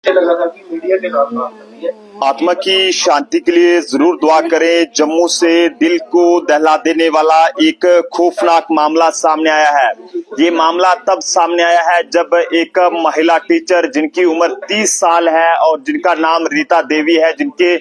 लगा था कि मीडिया के साथ बात करनी है। आत्मा की शांति के लिए जरूर दुआ करें। जम्मू से दिल को दहला देने वाला एक खौफनाक मामला सामने आया है। ये मामला तब सामने आया है जब एक महिला टीचर जिनकी उम्र 30 साल है और जिनका नाम रीता देवी है, जिनके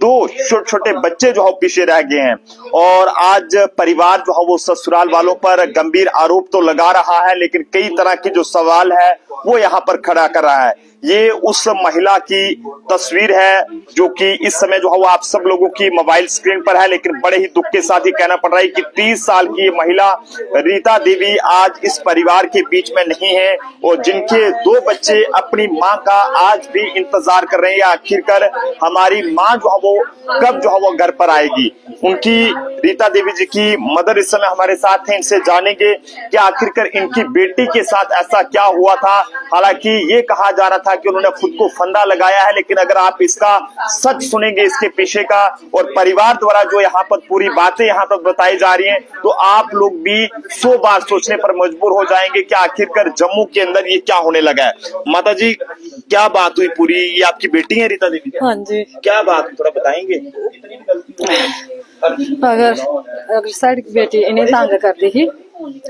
2 छोटे छोटे बच्चे जो है पीछे रह गए हैं, और आज परिवार जो है वो ससुराल वालों पर गंभीर आरोप तो लगा रहा है, लेकिन कई तरह के जो सवाल है वो यहाँ पर खड़ा कर रहा है। ये उस महिला की तस्वीर है जो कि इस समय जो है वो आप सब लोगों की मोबाइल स्क्रीन पर है, लेकिन बड़े ही दुख के साथ ही कहना पड़ रहा है कि 30 साल की महिला रीता देवी आज इस परिवार के बीच में नहीं है, और जिनके 2 बच्चे अपनी मां का आज भी इंतजार कर रहे हैं आखिरकार हमारी मां जो है वो कब जो है वो घर पर आएगी। उनकी रीता देवी जी की मदर इस समय हमारे साथ हैं, इनसे जानेंगे कि आखिरकार इनकी बेटी के साथ ऐसा क्या हुआ था। हालांकि ये कहा जा रहा था कि उन्होंने खुद को फंदा लगाया है, लेकिन अगर आप इसका सच सुनेंगे इसके पीछे का, और परिवार द्वारा जो यहाँ पर पूरी बातें यहाँ पर बताई जा रही हैं, तो आप लोग भी 100 बार सोचने पर मजबूर हो जाएंगे कि आखिरकार जम्मू के अंदर ये क्या होने लगा है। माता जी, क्या बात हुई पूरी? ये आपकी बेटी है रीता देवी? हाँ जी। क्या बात थोड़ा बताएंगे? अगर साड़ी बेटी इन्हें तंग करती ही,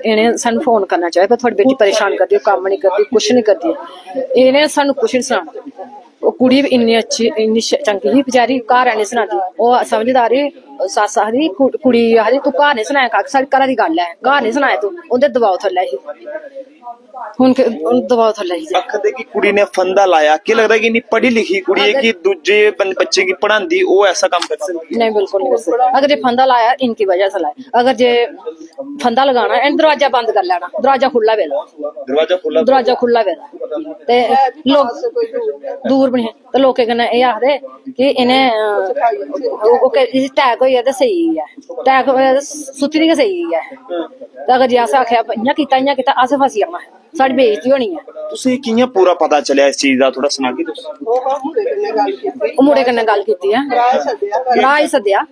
इन्हें सन फोन करना चाहिए। थोड़ी बेटी परेशान करती है, काम नहीं करती, कुछ नहीं करती। इन्हें सानू कुछ नहीं सुना। वो कुड़ी भी इन्नी अच्छी इन्नी चंगी ही बेचारी, घर नहीं सुनाती। वो समझदारी सस आखदी कुड़ी आखदी तू घर नहीं सुनाया कक्ख, सारी घरा दी गल है, घर नहीं सुनाया तू। उहदे दबाव थल्ले ही हुन दबाव थल्ले ही आखदे कि कुड़ी ने फंदा लाया। क्या लगदा कि इन्नी पढ़ी लिखी कुड़ी है कि दूजे बच्चे की पढ़ांदी वो ऐसा काम कर सकती? नहीं, बिल्कुल नहीं कर सकती। अगर ये फंदा लाया इनकी वजह से लाया। अगर जे फंदा लगाना इन दरवाजा बंद कर लेना, दरवाजा खुला वेला, दरवाजा खुला वेला ते लोग दूर बने ते लोकें कन्नै एह् आखदे कि इन्हें टैग होई ते सही है, टैग सुत्ती दी गै सही है। ते अगर जे अस आखेआ इ'यां कीता अस फसी जाना, साढ़ी बेइज्जती होनी है। तुसें कि'यां पूरा पता चलेआ इस चीज दा, थोड़ा सनागे? मुड़े कन्नै गल कीती है, भरा ही सद्देआ,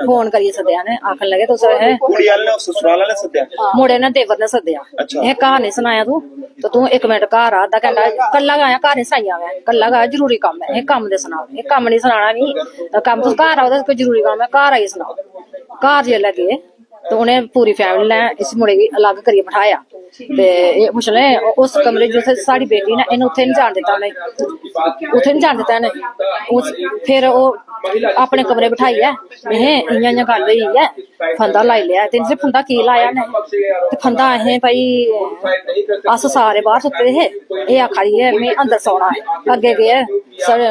फोन करियै सद्देआ ने, आखन लगे तुस कुड़ी आह्ले ने ससुराल आह्ले सद्देआ, मुड़े ने देवर ने सद्देआ। एह् घर नहीं सनाया तू 1 मिनट घर आ, अद्धा घंटा कल्ला गया, घर नहीं सनाइया मैं, कल्ला गया, जरूरी कम्म है, एह् कम्म दे सना, एह् कम्म नहीं सनाना नहीं, कम्म तुस घर आओ, कोई जरूरी कम्म है, घर आइयै सनाओ। घर जेल्लै गए तो उन्हें पूरी फैमिली ने इस मुड़े गी अलग करियै बिठाया ते पुछने उस कमरे जित्थे साड़ी बेटी ने इन्हें उत्थे नहीं जान दिता, उन्हें उत्थे नहीं जान दिता इन्हें। फिर ओह् अपने कमरे बिठाइयै इ'यां इ'यां गल होई है, फंदा लाई लिया। ते इन्हें फंदा की लाया ने? ते फंदा अहें भाई अस सारे बाहर सुत्ते हे, एह् आखा दी है मैं अंदर सौना है। अग्गे गे साढ़े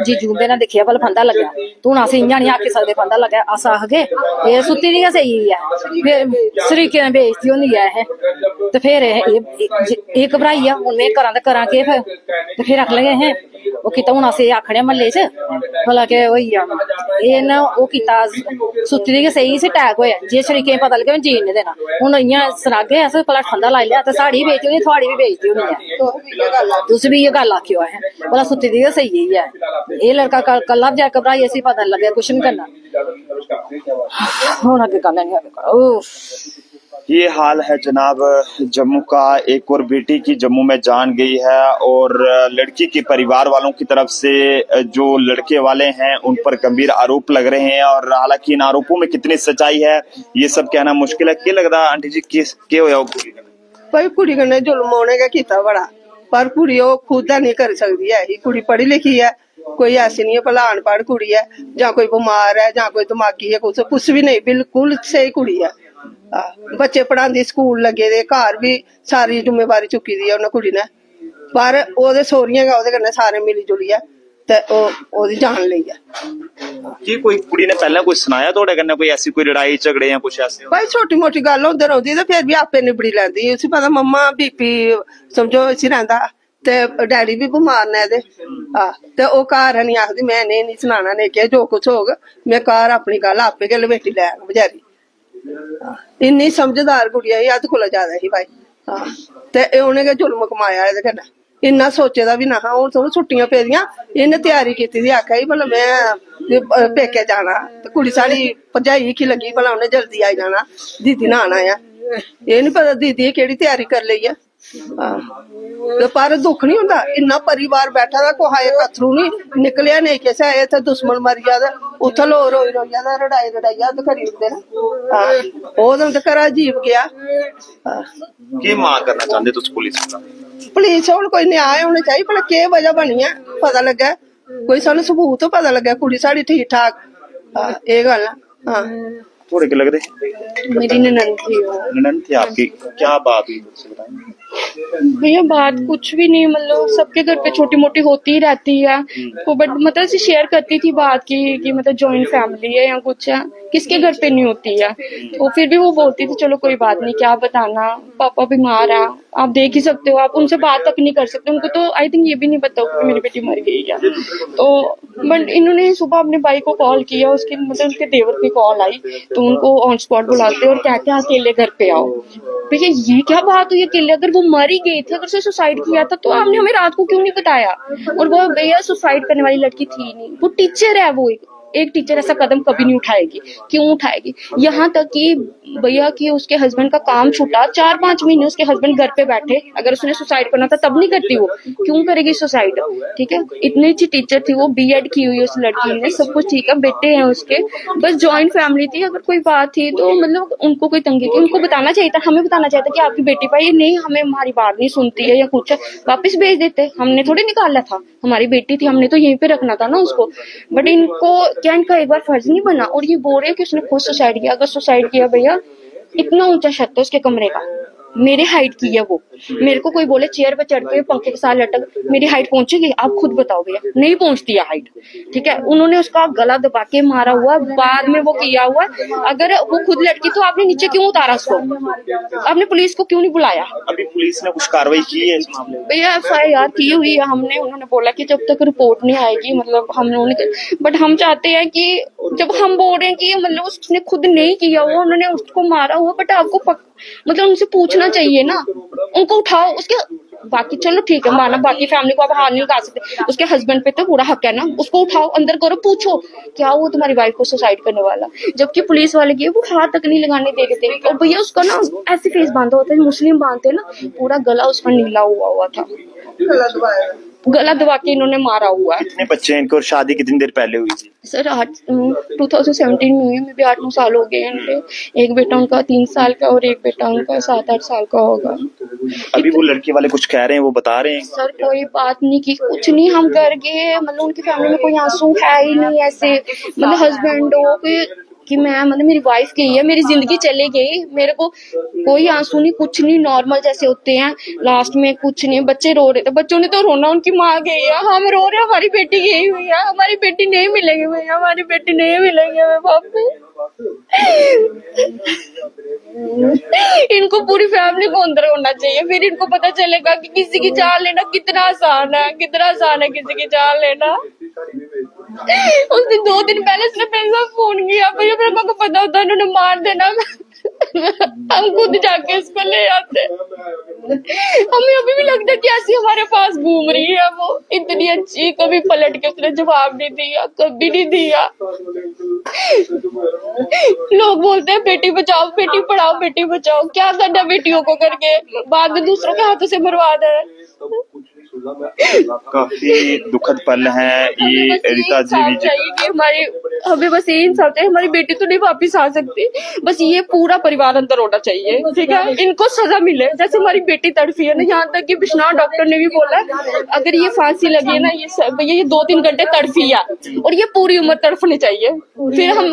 जीजू हुंदे ने दिक्खेआ भला फंदा लग्गेआ, ते हुण अस इ'यां नहीं आखी सकदे फंदा लग्गेआ, अस आखगे एह् सुत्ती दी गै स्हेई है। फिर शरीकें दी बेइज्जती होंदी है ते फिर एह् घबराई आ, हुण में करां केह्? ते फिर आखन लगे ओह् कीता, हुण अस एह् आखने म्हल्ले च भला के होई जा, एह् ना ओह् कीता, सुत्ती दी गै स्हेई सी, टैक होया, जे शरीकें पता लगे जीन नहीं देना। हुण इ'यां सनागे अस भला फंदा लाई लिया ते साढ़ी बेइज्जती होनी, थुआढ़ी भी बेइज्जती होनी है। तुस भी इ'यै गल्ल आखेओ है भला सुत्ती दी गै स्हेई है। एह् लड़का कल्ला बजाए घबराई, इसी पता नहीं लग्गेआ, कुछ नहीं करना। हुण अग्गे गल्ल नहीं। ये हाल है जनाब जम्मू का। एक और बेटी की जम्मू में जान गई है, और लड़की के परिवार वालों की तरफ से जो लड़के वाले हैं उन पर गंभीर आरोप लग रहे हैं, और हालांकि इन आरोपों में कितनी सच्चाई है ये सब कहना मुश्किल है। क्या लगता आंटी जी के होया भाई? कुड़ी कन्नै जुल्म होने का कीता बड़ा, पर कुड़ी वो खुद नहीं कर सकती है। कुड़ी पढ़ी लिखी है, कोई ऐसी नहीं है भला अनपढ़ कुड़ी है, जां कोई बीमार है, जां कोई दिमागी है, कुछ भी नहीं, बिल्कुल सही कुड़ी है। बच्चे पढ़ांदी, स्कूल लगे दे, घर भी सारी जिम्मेवारी चुकी दी है उन्हें कुड़ी ने, पर ओहदे सोहरियां गै ओहदे कन्नै सारे मिली जुलियै ते ओहदी जान लेई है। की कोई कुड़ी ने पहले कोई सुनाया थोड़े कन्नै कोई ऐसी कोई लड़ाई झगड़े या कुछ ऐसे? भाई छोटी मोटी गल होंदी रौंदी ते फिर भी आपे निबड़ी लैंदी। उसी पता मम्मा बीपी समझो इसी रैंदा ते डैडी भी बीमार ने ते ओह् घर नहीं आखदी मैं नहीं सुनाना, ने क्या जो कुछ होग मैं घर अपनी गल आपे गै लपेटी लैग। बेचारी इन्नी समझदार कुड़ी ही, अद्ध कोला ज्यादा ही भाई। ते उन्हें गै जुल्म कमाया एह्दे कन्नै, इन्ना सोचे दा भी ना हा। हुण थोड़ी छुट्टियां पेदियां, इन्हें तैयारी कीती दी, आखेआ ही भला मैं पेके जाना, ते कुड़ी साढ़ी भरजाई ही लगी भला उन्हें जल्दी आई जाना, दीदी ने आना है। एह् नी पता दीदी केह्ड़ी तैयारी कर लेई है। ਤੇ ਪਰ ਦੁੱਖ ਨਹੀਂ ਹੁੰਦਾ, ਇੰਨਾ ਪਰਿਵਾਰ ਬੈਠਾ ਦਾ ਕੋਈ ਕਥਰੂ ਨਹੀਂ ਨਿਕਲਿਆ, ਨਹੀਂ ਕਿਸੇ ਇੱਥੇ ਦੁਸ਼ਮਣ ਮਰ ਜਾਂਦਾ, ਉੱਥੇ ਲੋ ਰੋਈ ਜਾਂਦਾ, ਰੜਾਈਆ ਤੇ ਕਰੀ ਹੁੰਦੇ ਨਾ। ਉਹ ਤਾਂ ਘਰਾਂ ਜੀਵ ਗਿਆ। ਕੀ ਮੰਗ ਕਰਨਾ ਚਾਹੁੰਦੇ ਤੁਸੀਂ ਪੁਲਿਸ ਨੂੰ? ਪੁਲਿਸ ਹੁਣ ਕੋਈ ਨਿਆਂ ਹੋਣਾ ਚਾਹੀਦਾ, ਭਲਾ ਕੀ ਵਜ੍ਹਾ ਬਣੀ ਹੈ ਪਤਾ ਲੱਗਾ, ਕੋਈ ਸਾਨੂੰ ਸਬੂਤ ਪਤਾ ਲੱਗਾ कुड़ी साड़ी ठीक ठाक। ये गल हाँ। थोड़े के लगते मेरी ननद थी आपकी, क्या बात हुई भैया? बात कुछ भी नहीं, मतलब सबके घर पे छोटी मोटी होती ही रहती है, तो बट मतलब से शेयर करती थी बात की कि मतलब जॉइंट फैमिली है या कुछ है, किसके घर पे नहीं होती है। तो फिर भी वो बोलती थी चलो कोई बात नहीं, क्या बताना, पापा बीमार है, आप देख ही सकते हो, आप उनसे बात तक नहीं कर सकते। उनको तो आई थिंक ये भी नहीं पता कि मेरी बेटी मर गई है। तो बट इन्होंने सुबह अपने भाई को कॉल किया, उसके मतलब उनके देवर की कॉल आई, तो उनको ऑन स्पॉट बुलाते और कहते हैं अकेले घर पे आओ। भैया ये क्या बात हुई अकेले? अगर वो मर ही गई थी, अगर उसने सुसाइड किया था तो आपने हमें रात को क्यों नहीं बताया? और वो भैया सुसाइड करने वाली लड़की थी नहीं, वो टीचर है, वो एक टीचर ऐसा कदम कभी नहीं उठाएगी। क्यों उठाएगी? यहाँ तक कि भैया कि उसके हस्बैंड का काम छूटा, 4-5 महीने उसके हस्बैंड घर पे बैठे, अगर उसने सुसाइड करना था तब नहीं करती वो, क्यों करेगी सुसाइड? ठीक है, इतनी अच्छी टीचर थी वो, बीएड की हुई उस लड़की ने, सब कुछ ठीक है, बेटे हैं उसके, बस जॉइंट फैमिली थी। अगर कोई बात थी तो मतलब उनको कोई तंगी थी, उनको बताना चाहिए था, हमें बताना चाहिए था कि आपकी बेटी भाई नहीं, हमें हमारी बात नहीं सुनती है या कुछ, वापस भेज देते, हमने थोड़ी निकाला था, हमारी बेटी थी, हमने तो यहीं पे रखना था ना उसको। बट इनको क्या इनका एक बार फर्ज नहीं बना? और ये बोल रहे हैं कि उसने खुद सुसाइड किया। अगर सुसाइड किया भैया, इतना ऊंचा छत है उसके कमरे का, मेरे हाइट की है वो, मेरे को कोई बोले चेयर पे चढ़ के पंखे के साथ लटक, मेरी हाइट पहुंचेगी? आप खुद बताओ भैया, नहीं पहुंचती है हाइट। ठीक है, उन्होंने उसका गला दबा के मारा हुआ, बाद में वो किया हुआ। अगर वो खुद लटकी तो आपने नीचे क्यों उतारा उसको? आपने पुलिस को क्यों नहीं बुलाया? अभी पुलिस ने कुछ कार्रवाई की है इस मामले में? भैया FIR की हुई है हमने, उन्होंने बोला कि जब तक रिपोर्ट नहीं आएगी, मतलब हम लोगों ने, बट हम चाहते हैं कि जब हम बोल रहे हैं कि मतलब उसने खुद नहीं किया हुआ, उन्होंने उसको मारा हुआ, बट आपको मतलब उनसे पूछना चाहिए ना, उनको उठाओ। उसके बाकी चलो ठीक है माना, बाकी फैमिली को आप हाथ नहीं लगा सकते, उसके हस्बैंड पे तो पूरा हक है ना, उसको उठाओ, अंदर करो, पूछो क्या वो तुम्हारी वाइफ को सुसाइड करने वाला? जबकि पुलिस वाले की वो हाथ तक नहीं लगाने दे रहे थे। और भैया उसका ना ऐसे फेस बांधा होता है, मुस्लिम बांधते हैं ना, पूरा गला उसका नीला हुआ था, गला दबा के इन्होंने मारा हुआ है। कितने बच्चे हैं इनको और शादी कितनी देर पहले हुई थी? सर 2017 में हुई है, मे भी 8-9 साल हो गए हैं। एक बेटा उनका 3 साल का और एक बेटा उनका 7-8 साल का होगा। अभी वो लड़की वाले कुछ कह रहे हैं, वो बता रहे हैं? सर कोई बात नहीं की, कुछ नहीं हम कर गए, मतलब उनकी फैमिली में कोई आंसू है ही नहीं ऐसे, मतलब हस्बैंड हो कि मैं मतलब मेरी वाइफ गई है, मेरी जिंदगी चली गई, मेरे को कोई आंसू नहीं, कुछ नहीं, नॉर्मल जैसे होते हैं। लास्ट में कुछ नहीं, बच्चे रो रहे थे, बच्चों ने तो रोना, उनकी माँ गई है, हम रो रहे हैं, हमारी बेटी गई हुई है, हमारी बेटी नहीं मिलेगी भैया, हमारी बेटी नहीं मिलेगी हमें बापू। इनको पूरी फैमिली को अंदर होना चाहिए, फिर इनको पता चलेगा कि किसी की जान लेना कितना आसान है, कितना आसान है किसी की जान लेना। उस दिन 2 दिन पहले उसने मेरे साथ फोन किया, भैया मेरे को पता होता उन्होंने मार देना, हम खुद जाके उसको ले आते। हमें अभी भी लगता है कि ऐसी हमारे पास घूम रही है वो, इतनी अच्छी, कभी पलट के उसने जवाब नहीं दिया, कभी नहीं दिया। लोग बोलते हैं बेटी बचाओ बेटी पढ़ाओ बेटी बचाओ, क्या करना बेटियों को करके, बाद में दूसरों के हाथों से बर्बाद है। काफी दुखद पल है ये रीता जी कि हमारी, हमें बस यही इंसाफ चाहिए, हमारी बेटी तो नहीं वापिस आ सकती, बस ये पूरा परिवार अंदर होना चाहिए। ठीक है, इनको सजा मिले जैसे हमारी बेटी तड़फी है ना, यहाँ तक कि बिश्नाह डॉक्टर ने भी बोला अगर ये फांसी लगी है ना, ये 2-3 घंटे तड़फी है और ये पूरी उम्र तड़फनी चाहिए,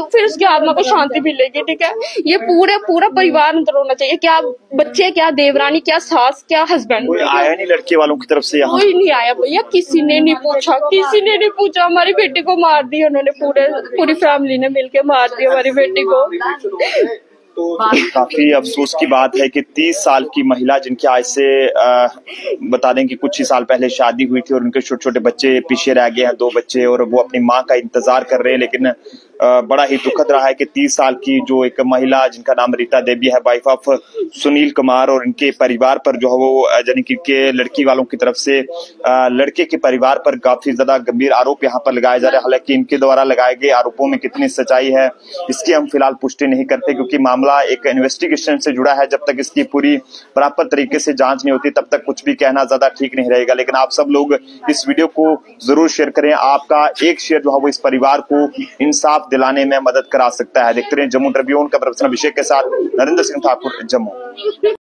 फिर उसकी आत्मा को शांति मिलेगी। ठीक है, ये पूरा परिवार अंदर होना चाहिए, क्या बच्चे, क्या देवरानी, क्या सास, क्या हस्बैंड। आया नहीं लड़के वालों की तरफ से? कोई नहीं आया भैया, किसी ने नहीं पूछा, हमारी बेटी को मार दिया उन्होंने, पूरी फैमिली ने मिलके मार दिया हमारी बेटी को। काफी अफसोस की बात है कि 30 साल की महिला, जिनकी आज से बता दें कि कुछ ही साल पहले शादी हुई थी और उनके छोटे छोटे बच्चे पीछे रह गए हैं, 2 बच्चे, और वो अपनी माँ का इंतजार कर रहे हैं, लेकिन बड़ा ही दुखद रहा है कि 30 साल की जो एक महिला जिनका नाम रीता देवी है, वाइफ ऑफ सुनील कुमार, और इनके परिवार पर जो है वो यानी कि लड़की वालों की तरफ से लड़के के परिवार पर काफी ज्यादा गंभीर आरोप यहाँ पर लगाए जा रहे हैं। हालांकि इनके द्वारा लगाए गए आरोपों में कितनी सच्चाई है इसकी हम फिलहाल पुष्टि नहीं करते, क्योंकि मामला एक इन्वेस्टिगेशन से जुड़ा है। जब तक इसकी पूरी प्रॉपर तरीके से जांच नहीं होती तब तक कुछ भी कहना ज्यादा ठीक नहीं रहेगा। लेकिन आप सब लोग इस वीडियो को जरूर शेयर करें, आपका एक शेयर जो है वो इस परिवार को इंसाफ दिलाने में मदद करा सकता है। देखते रहिए जम्मू ट्रिब्यून का। अभिषेक के साथ नरेंद्र सिंह ठाकुर, जम्मू।